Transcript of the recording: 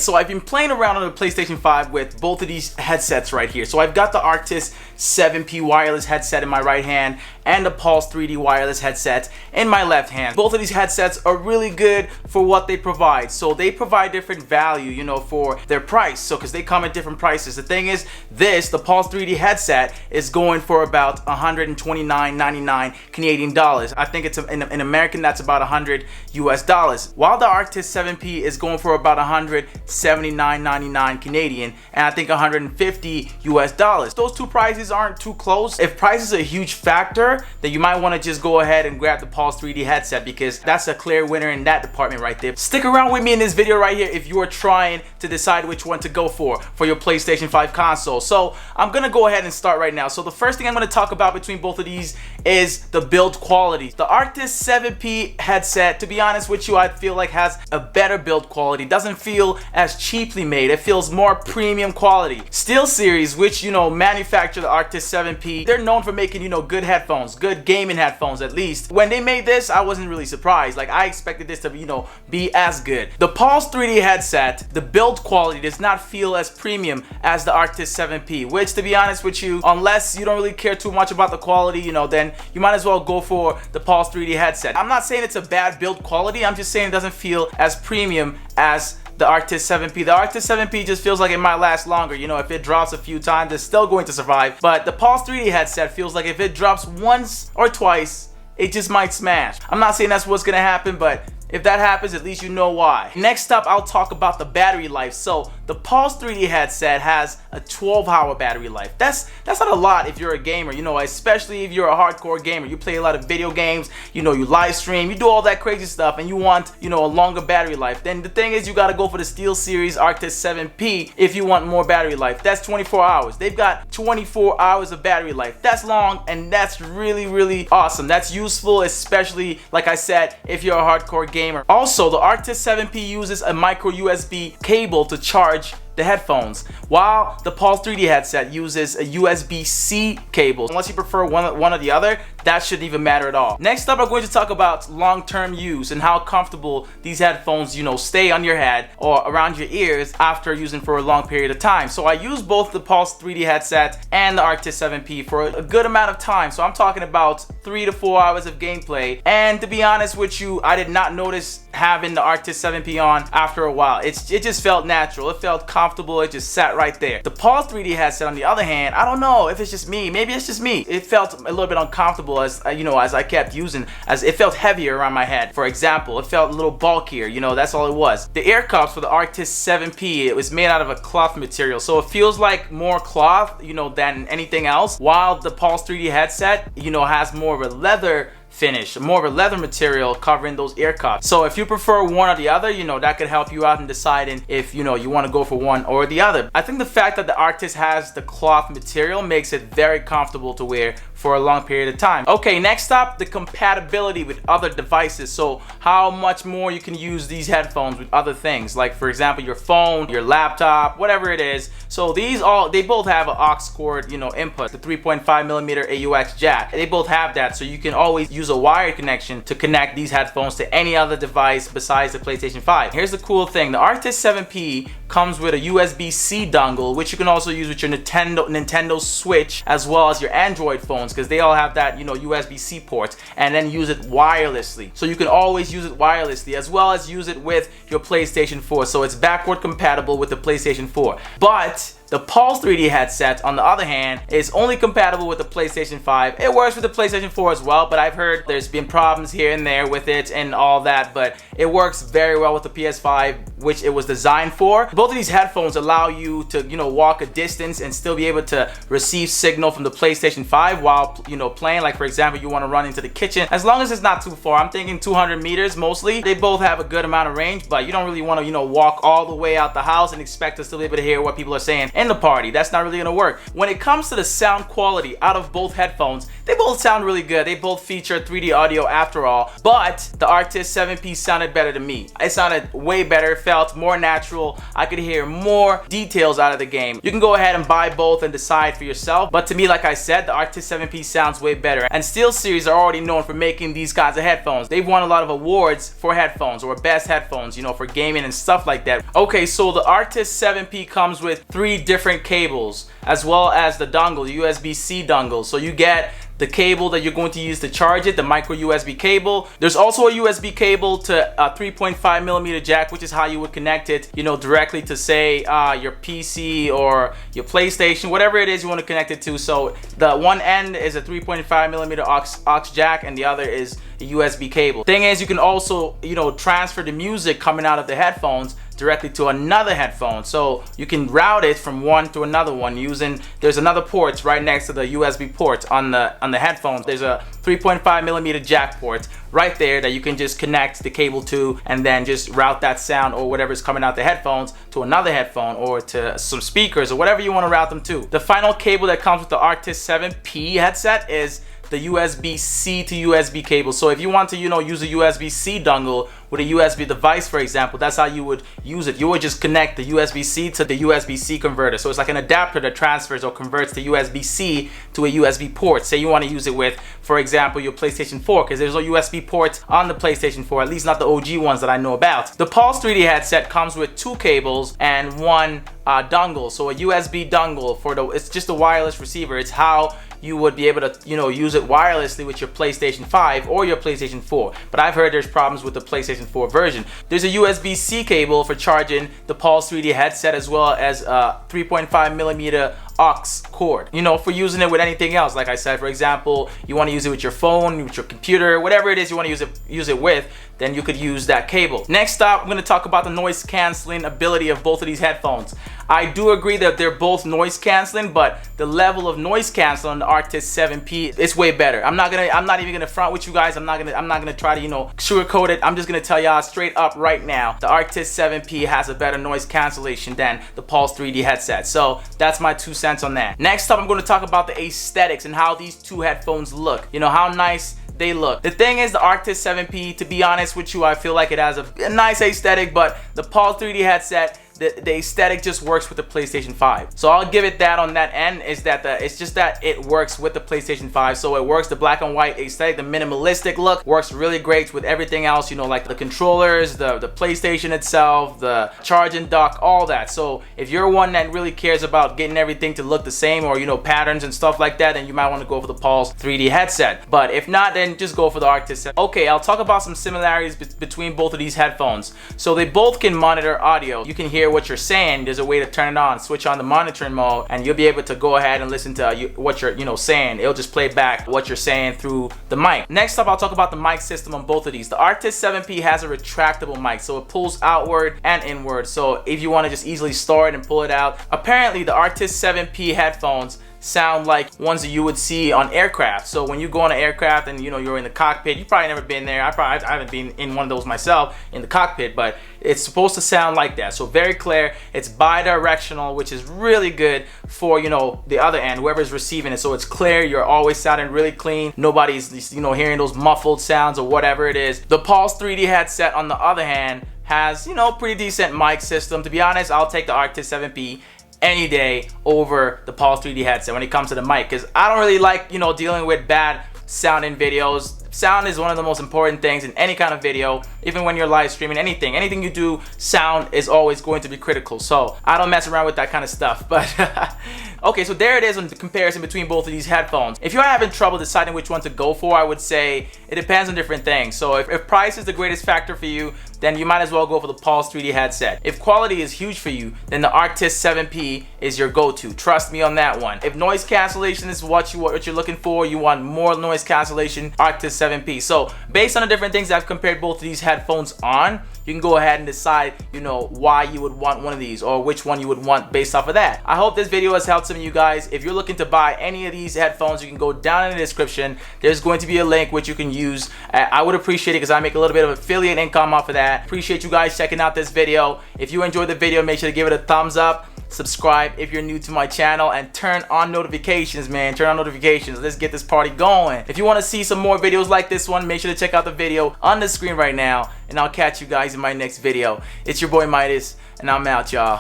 so I've been playing around on the PlayStation 5 with both of these headsets right here. So I've got the Arctis 7P wireless headset in my right hand and the Pulse 3D wireless headset in my left hand. Both of these headsets are really good for what they provide. So they provide different value, you know, for their price. So because they come at different prices. The thing is, the Pulse 3D headset is going for about $129.99 Canadian dollars. I think it's in American, that's about $100 US. While the Arctis 7P is going for about $179.99 Canadian, and I think $150 US. Those two prices aren't too close. If price is a huge factor, then you might want to just go ahead and grab the Pulse 3D headset, because that's a clear winner in that department right there. Stick around with me in this video right here if you are trying to decide which one to go for your PlayStation 5 console. So I'm gonna go ahead and start right now. So the first thing I'm gonna talk about between both of these is the build quality. The Arctis 7P headset, to be honest with you, I feel like has a better build quality. Doesn't feel as cheaply made. It feels more premium quality. Steelseries, which, you know, manufacture the Arctis 7P, they're known for making, you know, good headphones, good gaming headphones at least. When they made this, I wasn't really surprised. Like, I expected this to, you know, be as good. The Pulse 3D headset, the build quality does not feel as premium as the Arctis 7P, which, to be honest with you, unless you don't really care too much about the quality, you know, then you might as well go for the Pulse 3D headset. I'm not saying it's a bad build quality, I'm just saying it doesn't feel as premium as the Arctis 7P. The Arctis 7P just feels like it might last longer. You know, if it drops a few times, it's still going to survive. But the Pulse 3D headset feels like if it drops once or twice, it just might smash. I'm not saying that's what's gonna happen, but if that happens, at least you know why. Next up, I'll talk about the battery life. So the Pulse 3D headset has a 12-hour battery life. That's not a lot if you're a gamer, you know, especially if you're a hardcore gamer. You play a lot of video games, you know, you live stream, you do all that crazy stuff, and you want, you know, a longer battery life. Then the thing is, you gotta go for the Steelseries Arctis 7P if you want more battery life. That's 24 hours. They've got 24 hours of battery life. That's long, and that's really, really awesome. That's useful, especially, like I said, if you're a hardcore gamer. Also, the Arctis 7P uses a micro USB cable to charge the headphones, while the Pulse 3D headset uses a USB-C cable. Unless you prefer one or the other, that shouldn't even matter at all. Next up, I'm going to talk about long-term use and how comfortable these headphones, you know, stay on your head or around your ears after using for a long period of time. So I use both the Pulse 3D headset and the Arctis 7P for a good amount of time. So I'm talking about 3 to 4 hours of gameplay. And to be honest with you, I did not notice having the Arctis 7P on after a while. It just felt natural. It felt comfortable. It just sat right there. The Pulse 3D headset, on the other hand, I don't know if it's just me. Maybe it's just me. It felt a little bit uncomfortable as you know, as I kept using, as it felt heavier around my head. For example, it felt a little bulkier. You know, that's all it was. The EARCUPS for the Arctis 7P, it was made out of a cloth material, so it feels like more cloth, you know, than anything else. While the Pulse 3D headset, you know, has more of a leather finish, more of a leather material covering those ear cups. So if you prefer one or the other, you know, that could help you out in deciding if, you know, you want to go for one or the other. I think the fact that the Arctis has the cloth material makes it very comfortable to wear for a long period of time. Okay, next up, the compatibility with other devices. So how much more you can use these headphones with other things, like for example your phone, your laptop, whatever it is. So they both have an aux cord, you know, input, the 3.5mm AUX jack. They both have that, so you can always use a wired connection to connect these headphones to any other device besides the PlayStation 5. Here's the cool thing: the Arctis 7P comes with a USB-C dongle, which you can also use with your Nintendo Switch as well as your Android phones, because they all have that, you know, USB-C port, and then use it wirelessly. So you can always use it wirelessly as well as use it with your PlayStation 4. So it's backward compatible with the PlayStation 4. But the Pulse 3D headset, on the other hand, is only compatible with the PlayStation 5. It works with the PlayStation 4 as well, but I've heard there's been problems here and there with it and all that, but it works very well with the PS5, which it was designed for. Both of these headphones allow you to, you know, walk a distance and still be able to receive signal from the PlayStation 5 while, you know, playing. Like for example, you want to run into the kitchen, as long as it's not too far. I'm thinking 200 meters mostly. They both have a good amount of range, but you don't really want to, you know, walk all the way out the house and expect to still be able to hear what people are saying in the party. That's not really gonna work. When it comes to the sound quality out of both headphones, they both sound really good. They both feature 3D audio after all, but the Arctis 7P sounded better to me. It sounded way better, felt more natural. I could hear more details out of the game. You can go ahead and buy both and decide for yourself, but to me, like I said, the Arctis 7P sounds way better. And SteelSeries are already known for making these kinds of headphones. They've won a lot of awards for headphones, or best headphones, you know, for gaming and stuff like that. Okay, so the Arctis 7P comes with 3 different cables, as well as the dongle, the USB-C dongle. So you get the cable that you're going to use to charge it, the micro USB cable. There's also a USB cable to a 3.5mm jack, which is how you would connect it, you know, directly to say your PC or your PlayStation, whatever it is you want to connect it to. So the one end is a 3.5mm aux jack, and the other is a USB cable. Thing is, you can also, you know, transfer the music coming out of the headphones directly to another headphone. So you can route it from one to another one using, there's another port right next to the USB port on the headphones. There's a 3.5mm jack port right there that you can just connect the cable to, and then just route that sound or whatever's coming out the headphones to another headphone or to some speakers or whatever you want to route them to. The final cable that comes with the Arctis 7P headset is the USB-C to USB cable. So if you want to, you know, use a USB-C dongle with a USB device, for example, that's how you would use it. You would just connect the USB-C to the USB-C converter. So it's like an adapter that transfers or converts the USB-C to a USB port. Say you want to use it with, for example, your PlayStation 4, because there's no USB port on the PlayStation 4, at least not the OG ones that I know about. The Pulse 3D headset comes with 2 cables and 1 dongle. So a USB dongle for it's just a wireless receiver. It's how you would be able to, you know, use it wirelessly with your PlayStation 5 or your PlayStation 4. But I've heard there's problems with the PlayStation 4 version. There's a USB-C cable for charging the Pulse 3D headset, as well as a 3.5mm aux cord, you know, for using it with anything else. Like I said, for example, you want to use it with your phone, with your computer, whatever it is you want to use it with, then you could use that cable. Next up, I'm going to talk about the noise canceling ability of both of these headphones. I do agree that they're both noise canceling, but the level of noise canceling on the Arctis 7P is way better. I'm not even gonna front with you guys. I'm not gonna try to, you know, sugarcoat it. I'm just gonna tell y'all straight up right now, the Arctis 7P has a better noise cancellation than the Pulse 3D headset. So that's my 2 cents on that. Next up, I'm going to talk about the aesthetics and how these 2 headphones look. You know, how nice they look. The thing is, the Arctis 7P, to be honest with you, I feel like it has a nice aesthetic, but the Pulse 3D headset, the aesthetic just works with the PlayStation 5. So I'll give it that on that end, is that it's just that it works with the PlayStation 5. So it works, the black and white aesthetic, the minimalistic look works really great with everything else, you know, like the controllers, the PlayStation itself, the charging dock, all that. So if you're one that really cares about getting everything to look the same, or, you know, patterns and stuff like that, then you might want to go for the Pulse 3D headset. But if not, then just go for the Arctis. Okay, I'll talk about some similarities between both of these headphones. So they both can monitor audio. You can hear what you're saying. There's a way to turn it on, switch on the monitoring mode, and you'll be able to go ahead and listen to what you're, you know, saying. It'll just play back what you're saying through the mic. Next up, I'll talk about the mic system on both of these. The Arctis 7P has a retractable mic, so it pulls outward and inward. So if you want to just easily store it and pull it out. Apparently, the Arctis 7P headphones sound like ones that you would see on aircraft. So when you go on an aircraft and, you know, you're in the cockpit, you've probably never been there. I haven't been in one of those myself in the cockpit, but it's supposed to sound like that. So very clear. It's bi-directional, which is really good for, you know, the other end, whoever's receiving it. So it's clear. You're always sounding really clean. Nobody's, you know, hearing those muffled sounds or whatever it is. The Pulse 3D headset, on the other hand, has, you know, pretty decent mic system. To be honest, I'll take the Arctis 7P any day over the Pulse 3D headset when it comes to the mic, because I don't really like, you know, dealing with bad sound in videos. Sound is one of the most important things in any kind of video, even when you're live streaming, anything you do, sound is always going to be critical. So I don't mess around with that kind of stuff. But okay, so there it is on the comparison between both of these headphones. If you're having trouble deciding which one to go for, I would say it depends on different things. So if price is the greatest factor for you, then you might as well go for the Pulse 3D headset. If quality is huge for you, then the Arctis 7P is your go-to. Trust me on that one. If noise cancellation is what you're looking for, you want more noise cancellation, Arctis 7P. So based on the different things I've compared both of these headphones on, you can go ahead and decide, you know, why you would want one of these or which one you would want based off of that. I hope this video has helped some of you guys. If you're looking to buy any of these headphones, you can go down in the description. There's going to be a link which you can use. I would appreciate it because I make a little bit of affiliate income off of that. Appreciate you guys checking out this video. If you enjoyed the video, make sure to give it a thumbs up. subscribe if you're new to my channel, and turn on notifications, man. Turn on notifications. Let's get this party going. If you want to see some more videos like this one, make sure to check out the video on the screen right now, and I'll catch you guys in my next video. It's your boy Midas, and I'm out, y'all.